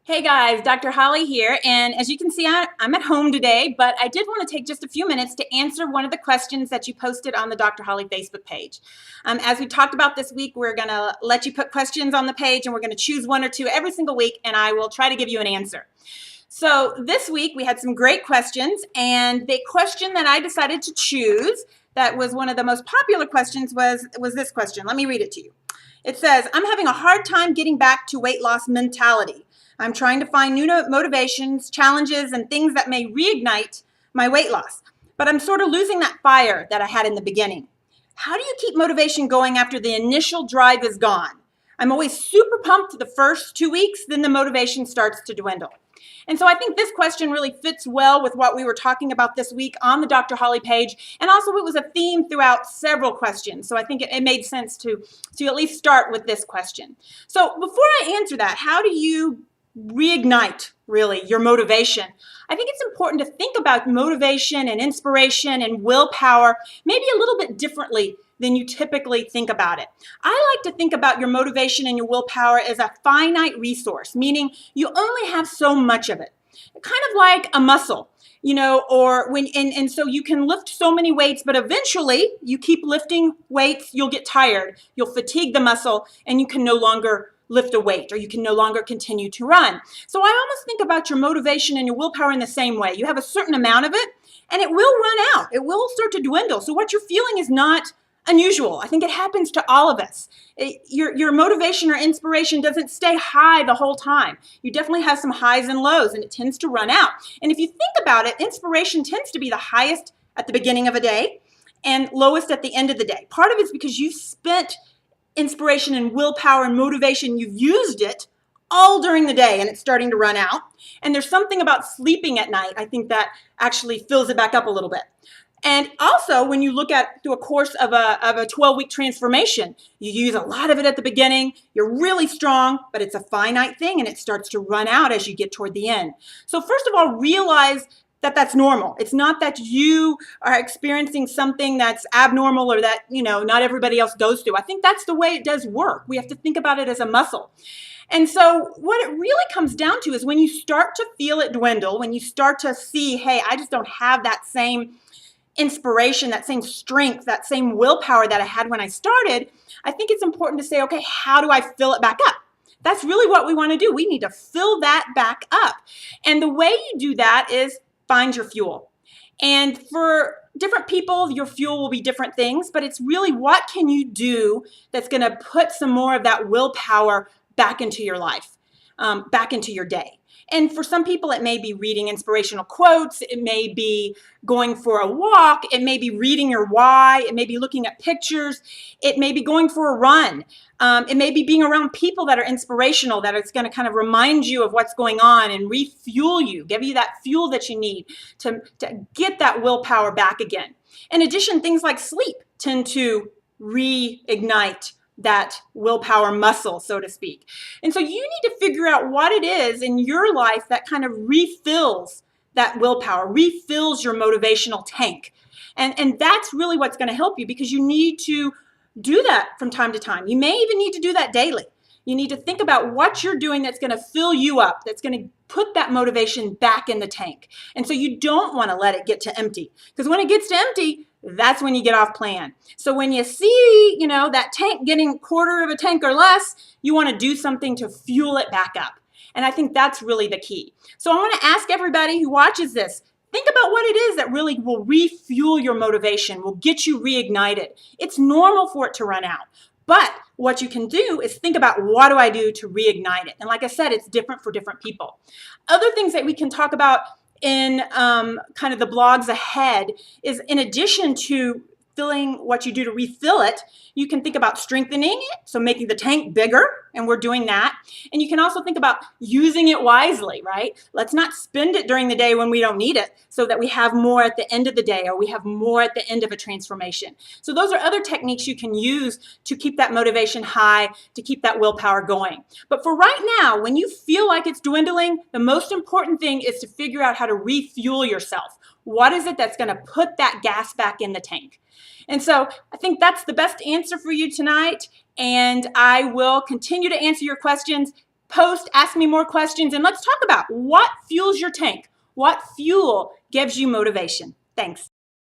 Hey guys, Dr. Holly here, and as you can see, I'm at home today, but I did want to take just a few minutes to answer one of the questions that you posted on the Dr. Holly Facebook page. As we talked about this week, we're going to let you put questions on the page, and we're going to choose one or two every single week, and I will try to give you an answer. So this week, we had some great questions, and the question that I decided to choose that was one of the most popular questions was this question. Let me read it to you. It says, I'm having a hard time getting back to weight loss mentality. I'm trying to find new motivations, challenges, and things that may reignite my weight loss. But I'm sort of losing that fire that I had in the beginning. How do you keep motivation going after the initial drive is gone? I'm always super pumped the first 2 weeks, then the motivation starts to dwindle. And so I think this question really fits well with what we were talking about this week on the Dr. Holly page. And also it was a theme throughout several questions. So I think it made sense to at least start with this question. So before I answer that, how do you reignite really your motivation? I think it's important to think about motivation and inspiration and willpower maybe a little bit differently than you typically think about it. I like to think about your motivation and your willpower as a finite resource, meaning you only have so much of it. Kind of like a muscle, or and so you can lift so many weights, but eventually you keep lifting weights, you'll get tired, you'll fatigue the muscle, and you can no longer lift a weight, or you can no longer continue to run. So I almost think about your motivation and your willpower in the same way. You have a certain amount of it, and it will run out. It will start to dwindle. So what you're feeling is not unusual. I think it happens to all of us. Your motivation or inspiration doesn't stay high the whole time. You definitely have some highs and lows, and it tends to run out. And if you think about it, inspiration tends to be the highest at the beginning of a day and lowest at the end of the day. Part of it's because you spent inspiration and willpower and motivation, you've used it all during the day and it's starting to run out. And there's something about sleeping at night, I think, that actually fills it back up a little bit. And also, when you look at through a course of a 12-week transformation, you use a lot of it at the beginning, you're really strong, but it's a finite thing and it starts to run out as you get toward the end. So first of all, realize that that's normal. It's not that you are experiencing something that's abnormal or that, not everybody else goes through. I think that's the way it does work. We have to think about it as a muscle. And so what it really comes down to is when you start to feel it dwindle, when you start to see, hey, I just don't have that same inspiration, that same strength, that same willpower that I had when I started, I think it's important to say, okay, how do I fill it back up? That's really what we want to do. We need to fill that back up. And the way you do that is find your fuel. And for different people, your fuel will be different things, but it's really what can you do that's going to put some more of that willpower back into your life, back into your day. And for some people, it may be reading inspirational quotes. It may be going for a walk. It may be reading your why. It may be looking at pictures. It may be going for a run. It may be being around people that are inspirational, that it's going to kind of remind you of what's going on and refuel you, give you that fuel that you need to get that willpower back again. In addition, things like sleep tend to reignite that willpower muscle, so to speak. And so you need to figure out what it is in your life that kind of refills that willpower, refills your motivational tank. And that's really what's going to help you, because you need to do that from time to time. You may even need to do that daily. You need to think about what you're doing that's going to fill you up, that's going to put that motivation back in the tank. And so you don't want to let it get to empty, because when it gets to empty, that's when you get off plan. So when you see, that tank getting a quarter of a tank or less, you want to do something to fuel it back up. And I think that's really the key. So I want to ask everybody who watches this, think about what it is that really will refuel your motivation, will get you reignited. It's normal for it to run out. But what you can do is think about, what do I do to reignite it? And like I said, it's different for different people. Other things that we can talk about in kind of the blogs ahead is, in addition to filling what you do to refill it, you can think about strengthening it, so making the tank bigger, and we're doing that. And you can also think about using it wisely, right? Let's not spend it during the day when we don't need it, so that we have more at the end of the day, or we have more at the end of a transformation. So those are other techniques you can use to keep that motivation high, to keep that willpower going. But for right now, when you feel like it's dwindling, the most important thing is to figure out how to refuel yourself. What is it that's going to put that gas back in the tank? And so I think that's the best answer for you tonight. And I will continue to answer your questions post, ask me more questions, and let's talk about what fuels your tank. What fuel gives you motivation? Thanks.